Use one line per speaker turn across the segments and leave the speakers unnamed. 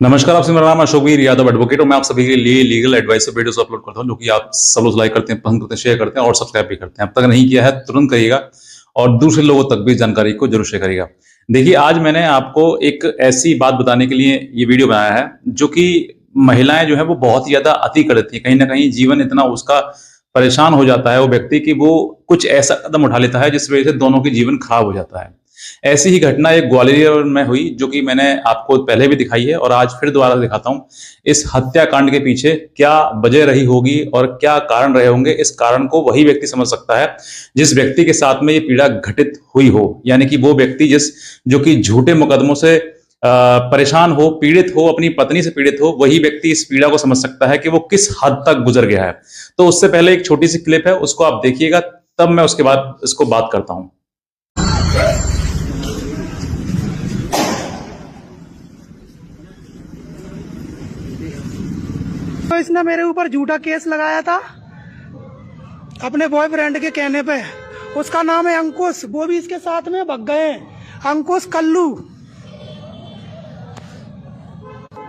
नमस्कार, आपसे मेरा नाम अशोकवीर यादव एडवोकेट और मैं आप सभी के लिए लीगल एडवाइस वीडियोस अपलोड करता हूं जो कि आप सब लोग लाइक करते हैं, पसंद करते हैं, शेयर करते हैं और सब्सक्राइब भी करते हैं। अब तक नहीं किया है तुरंत करिएगा और दूसरे लोगों तक भी जानकारी को जरूर शेयर करिएगा। देखिए, आज मैंने आपको एक ऐसी बात बताने के लिए ये वीडियो बनाया है जो कि महिलाएं जो है वो बहुत ही ज्यादा अति कर देती है। कहीं ना कहीं जीवन इतना उसका परेशान हो जाता है वो व्यक्ति कि वो कुछ ऐसा कदम उठा लेता है जिस वजह से दोनों की जीवन खराब हो जाता है। ऐसी ही घटना एक ग्वालियर में हुई जो कि मैंने आपको पहले भी दिखाई है और आज फिर दोबारा दिखाता हूं। इस हत्याकांड के पीछे क्या वजह रही होगी और क्या कारण रहे होंगे, इस कारण को वही व्यक्ति समझ सकता है जिस व्यक्ति के साथ में ये पीड़ा घटित हुई हो। यानी कि वो व्यक्ति जो कि झूठे मुकदमों से परेशान हो, पीड़ित हो, अपनी पत्नी से पीड़ित हो, वही व्यक्ति इस पीड़ा को समझ सकता है कि वो किस हद तक गुजर गया है। तो उससे पहले एक छोटी सी क्लिप है, उसको आप देखिएगा, तब मैं उसके बाद इसको बात करता हूं।
तो इसने मेरे ऊपर झूठा केस लगाया था अपने बॉयफ्रेंड के कहने पे। उसका नाम है अंकुश, वो भी इसके साथ में भग गए। अंकुश कल्लू,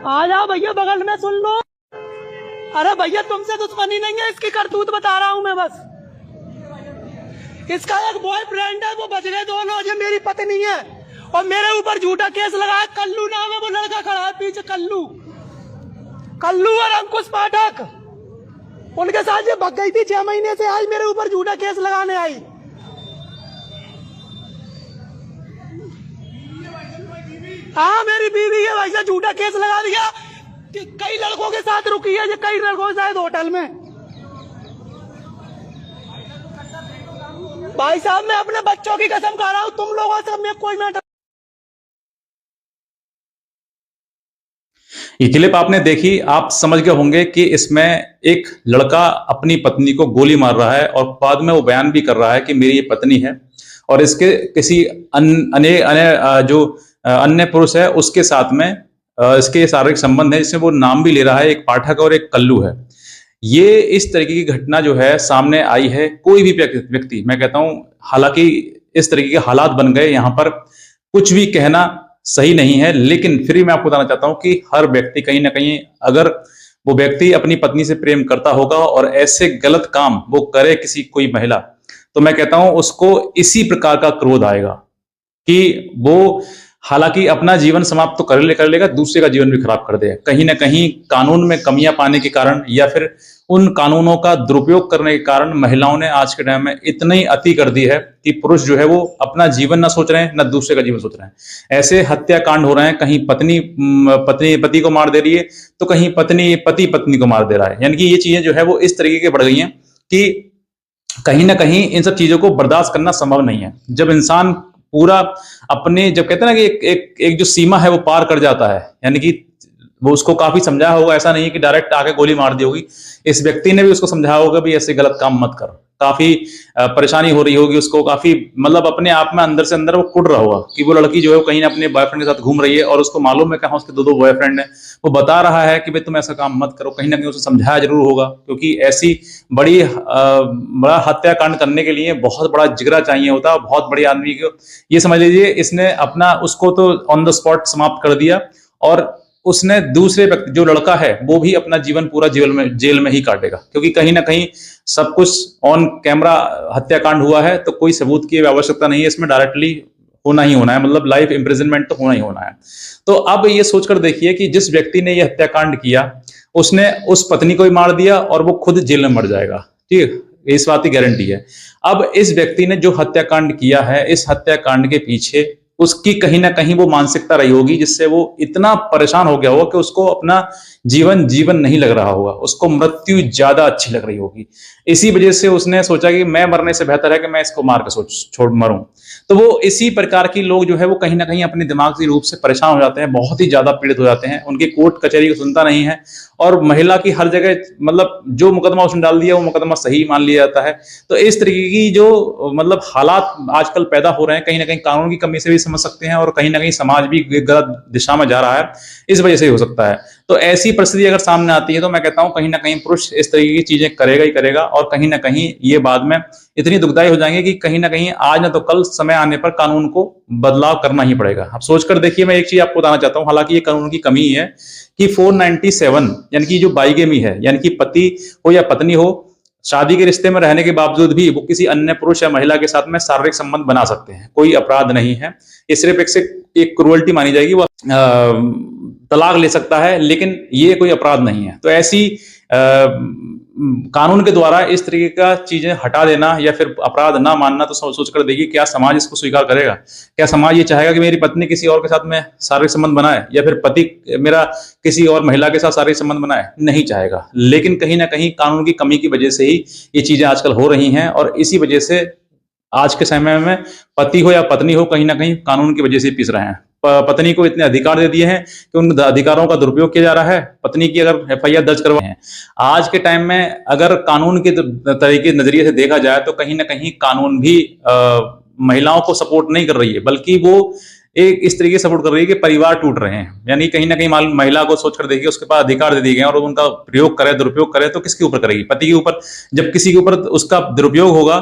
आ जाओ भैया बगल में सुन लो। अरे भैया तुमसे दुश्मनी नहीं है, इसकी करतूत बता रहा हूं मैं बस। इसका एक बॉयफ्रेंड है, वो बच गए दोनों, ये मेरी पत्नी है और मेरे ऊपर झूठा केस लगाया। कल्लू नाम है, वो लड़का खड़ा है पीछे, कल्लू और अंकुश पाठक। उनके साथ ये भग गई थी 6 महीने से, आज मेरे ऊपर झूठा केस लगाने आई। हाँ मेरी बीवी है, वैसे झूठा केस लगा दिया। कई लड़कों के साथ रुकी है, कई लड़कों के साथ होटल में। भाई साहब मैं अपने बच्चों की कसम खा रहा हूँ, तुम लोगों से मैं कोई मैटर।
ये क्लिप आपने देखी, आप समझ गए होंगे कि इसमें एक लड़का अपनी पत्नी को गोली मार रहा है और बाद में वो बयान भी कर रहा है कि मेरी ये पत्नी है और इसके किसी अन्य पुरुष है उसके साथ में इसके शारीरिक संबंध है, जिसमें वो नाम भी ले रहा है, एक पाठक और एक कल्लू है। ये इस तरीके की घटना जो है सामने आई है। कोई भी व्यक्ति, मैं कहता हूं, हालांकि इस तरीके के हालात बन गए, यहां पर कुछ भी कहना सही नहीं है, लेकिन फिर भी मैं आपको बताना चाहता हूं कि हर व्यक्ति कहीं ना कहीं, अगर वो व्यक्ति अपनी पत्नी से प्रेम करता होगा और ऐसे गलत काम वो करे कोई महिला, तो मैं कहता हूं उसको इसी प्रकार का क्रोध आएगा कि वो हालांकि अपना जीवन समाप्त तो कर लेगा, दूसरे का जीवन भी खराब कर देगा। कहीं ना कहीं कानून में कमियां पाने के कारण या फिर उन कानूनों का दुरुपयोग करने के कारण महिलाओं ने आज के टाइम में इतनी अति कर दी है कि पुरुष जो है वो अपना जीवन ना सोच रहे हैं, ना दूसरे का जीवन सोच रहे हैं। ऐसे हत्याकांड हो रहे हैं, कहीं पत्नी पति को मार दे रही है तो कहीं पति को मार दे रहा है। यानी कि ये चीजें जो है वो इस तरीके की बढ़ गई हैं कि कहीं ना कहीं इन सब चीजों को बर्दाश्त करना संभव नहीं है। जब इंसान पूरा अपने, जब कहते हैं ना कि एक जो सीमा है वो पार कर जाता है, यानी कि वो उसको काफी समझाया होगा, ऐसा नहीं है कि डायरेक्ट आके गोली मार दी होगी। इस व्यक्ति ने भी उसको समझाया होगा भी ऐसे गलत काम मत कर। काफी परेशानी हो रही होगी उसको, काफी मतलब अपने आप में अंदर से अंदर वो कुड़ रहा होगा कि वो लड़की जो है वो कहीं अपने बॉयफ्रेंड के साथ घूम रही है और उसको मालूम है कहाँ उसके दो बॉयफ्रेंड है। वो बता रहा है कि भाई तुम ऐसा काम मत करो, कहीं ना कहीं उसे समझाया जरूर होगा, क्योंकि ऐसी बड़ा हत्याकांड करने के लिए बहुत बड़ा जिगरा चाहिए होता, बहुत बड़े आदमी को। ये समझ लीजिए इसने अपना उसको तो ऑन द स्पॉट समाप्त कर दिया और उसने दूसरे व्यक्ति, जो लड़का है, वो भी अपना जीवन पूरा जेल में ही काटेगा, क्योंकि कहीं ना कहीं सब कुछ ऑन कैमरा हत्याकांड हुआ है तो कोई सबूत की आवश्यकता नहीं है, इसमें डायरेक्टली होना ही होना है, मतलब लाइफ इम्प्रिजनमेंट तो होना ही होना है। तो अब ये सोचकर देखिए कि जिस व्यक्ति ने यह हत्याकांड किया उसने उस पत्नी को भी मार दिया और वो खुद जेल में मर जाएगा, ठीक है, इस बात की गारंटी है। अब इस व्यक्ति ने जो हत्याकांड किया है, इस हत्याकांड के पीछे उसकी कहीं ना कहीं वो मानसिकता रही होगी जिससे वो इतना परेशान हो गया होगा कि उसको अपना जीवन नहीं लग रहा होगा, उसको मृत्यु ज्यादा अच्छी लग रही होगी। इसी वजह से उसने सोचा कि मैं मरने से बेहतर है कि मैं इसको मार के छोड़ मरूं। तो वो इसी प्रकार की लोग जो है वो कहीं ना कहीं अपने दिमागी रूप से परेशान हो जाते हैं, बहुत ही ज्यादा पीड़ित हो जाते हैं, उनकी कोर्ट कचहरी को सुनता नहीं है और महिला की हर जगह, मतलब जो मुकदमा उसने डाल दिया वो मुकदमा सही मान लिया जाता है। तो इस तरीके की जो मतलब हालात आजकल पैदा हो रहे हैं, कहीं ना कहीं कानून की कमी से भी समझ सकते हैं और कहीं ना कहीं समाज भी गलत दिशा में जा रहा है, इस वजह से हो सकता है। तो ऐसी परिस्थिति अगर सामने आती है तो मैं कहता हूं कहीं ना कहीं पुरुष इस तरीके की चीजें करेगा ही करेगा, और कहीं ना कहीं ये बाद में इतनी दुखदायी हो जाएंगे कि कहीं ना कहीं आज ना तो कल समय आने पर कानून को बदलाव करना ही पड़ेगा। आप सोचकर देखिए, मैं एक चीज आपको बताना चाहता हूं, हालांकि ये कानून की कमी है कि 497 यानी कि जो बाइगेमी है, यानी कि पति हो या पत्नी हो, शादी के रिश्ते में रहने के बावजूद भी वो किसी अन्य पुरुष या महिला के साथ में शारीरिक संबंध बना सकते हैं, कोई अपराध नहीं है। ये सिर्फ एक क्रूअल्टी मानी जाएगी, वो तलाक ले सकता है, लेकिन ये कोई अपराध नहीं है। तो ऐसी कानून के द्वारा इस तरीके का चीजें हटा देना या फिर अपराध ना मानना, तो सोचकर देखिए क्या समाज इसको स्वीकार करेगा? क्या समाज ये चाहेगा कि मेरी पत्नी किसी और के साथ में शारीरिक संबंध बनाए, या फिर पति मेरा किसी और महिला के साथ शारीरिक संबंध बनाए? नहीं चाहेगा। लेकिन कहीं ना कहीं कानून की कमी की वजह से ही ये चीजें आजकल हो रही हैं, और इसी वजह से आज के समय में पति हो या पत्नी हो, कहीं ना कहीं कानून की वजह से पिस रहे हैं। पत्नी को इतने अधिकार दे दिए हैं कि उन अधिकारों का दुरुपयोग किया जा रहा है। पत्नी की अगर एफआईआर दर्ज करवाए हैं, आज के टाइम में अगर कानून के तरीके नजरिए से देखा जाए तो कहीं ना कहीं कानून भी महिलाओं को सपोर्ट नहीं कर रही है, बल्कि वो एक इस तरीके से सपोर्ट कर रही है कि परिवार टूट रहे हैं। यानी कहीं ना कहीं महिला को सोचकर देखिए, उसके पास अधिकार दे दिए गए और उनका प्रयोग करे, दुरुपयोग करे, तो किसके ऊपर करेगी? पति के ऊपर। जब किसी के ऊपर उसका दुरुपयोग होगा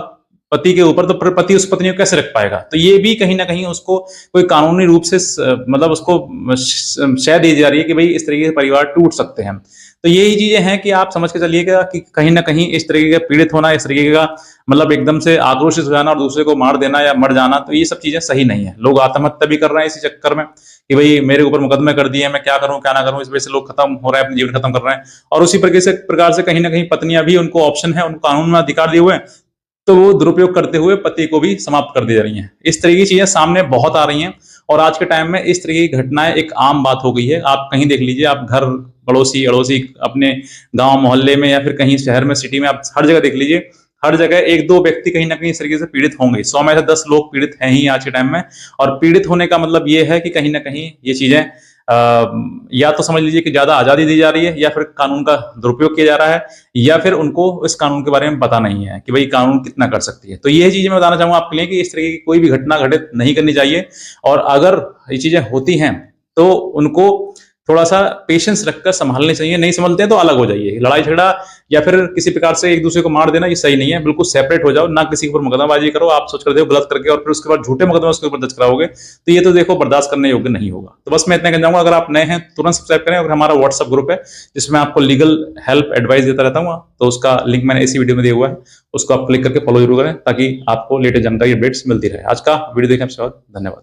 पति के ऊपर, तो पति उस पत्नी को कैसे रख पाएगा? तो ये भी कहीं ना कहीं उसको कोई कानूनी रूप से मतलब उसको शय दी जा रही है कि भाई इस तरीके से परिवार टूट सकते हैं। तो यही चीजें हैं कि आप समझ के चलिएगा कि कहीं ना कहीं इस तरीके का पीड़ित होना, इस तरीके का मतलब एकदम से आक्रोशित हो जाना और दूसरे को मार देना या मर जाना, तो ये सब चीजें सही नहीं है। लोग आत्महत्या भी कर रहे हैं इसी चक्कर में कि भाई मेरे ऊपर मुकदमे कर दिए, मैं क्या करूं क्या ना करूं, इस वजह से लोग खत्म हो रहे हैं, अपने जीवन खत्म कर रहे हैं। और उसी प्रकार से कहीं ना कहीं पत्नियां भी, उनको ऑप्शन है, उनको कानून में अधिकार दिए हुए हैं, तो वो दुरुपयोग करते हुए पति को भी समाप्त कर दी जा रही हैं। इस तरह की चीजें सामने बहुत आ रही हैं, और आज के टाइम में इस तरह की घटनाएं एक आम बात हो गई है। आप कहीं देख लीजिए, आप घर पड़ोसी अड़ोसी अपने गांव मोहल्ले में या फिर कहीं शहर में, सिटी में, आप हर जगह देख लीजिए, हर जगह एक दो व्यक्ति कहीं ना कहीं इस तरीके से पीड़ित होंगे। 100 में से 10 लोग पीड़ित हैं ही आज के टाइम में। और पीड़ित होने का मतलब ये है कि कहीं ना कहीं ये चीजें या तो समझ लीजिए कि ज्यादा आजादी दी जा रही है, या फिर कानून का दुरुपयोग किया जा रहा है, या फिर उनको इस कानून के बारे में पता नहीं है कि भाई कानून कितना कर सकती है। तो ये चीजें मैं बताना चाहूंगा आपके लिए कि इस तरह की कोई भी घटना घटित नहीं करनी चाहिए, और अगर ये चीजें होती हैं तो उनको थोड़ा सा पेशेंस रखकर संभालने चाहिए। नहीं संभलते हैं तो अलग हो जाइए। लड़ाई झगड़ा या फिर किसी प्रकार से एक दूसरे को मार देना ये सही नहीं है। बिल्कुल सेपरेट हो जाओ, ना किसी के ऊपर मुकदमाबाजी करो। आप सोच कर देखो गलत करके और फिर उसके बाद झूठे मुकदमा उसके ऊपर दर्ज कराओगे, तो ये तो देखो बर्दाश्त करने योग्य नहीं होगा। तो बस मैं इतना कहना चाहूंगा, अगर आप नए हैं तुरंत सब्सक्राइब करें। और हमारा व्हाट्सएप ग्रुप है जिसमें आपको लीगल हेल्प एडवाइस देता रहता हूँ, तो उसका लिंक मैंने इसी वीडियो में दिया हुआ है, उसको आप क्लिक करके फॉलो जरूर करें ताकि आपको लेटेस्ट जानकारी अपडेट्स मिलती रहे। आज का वीडियो देखने से धन्यवाद।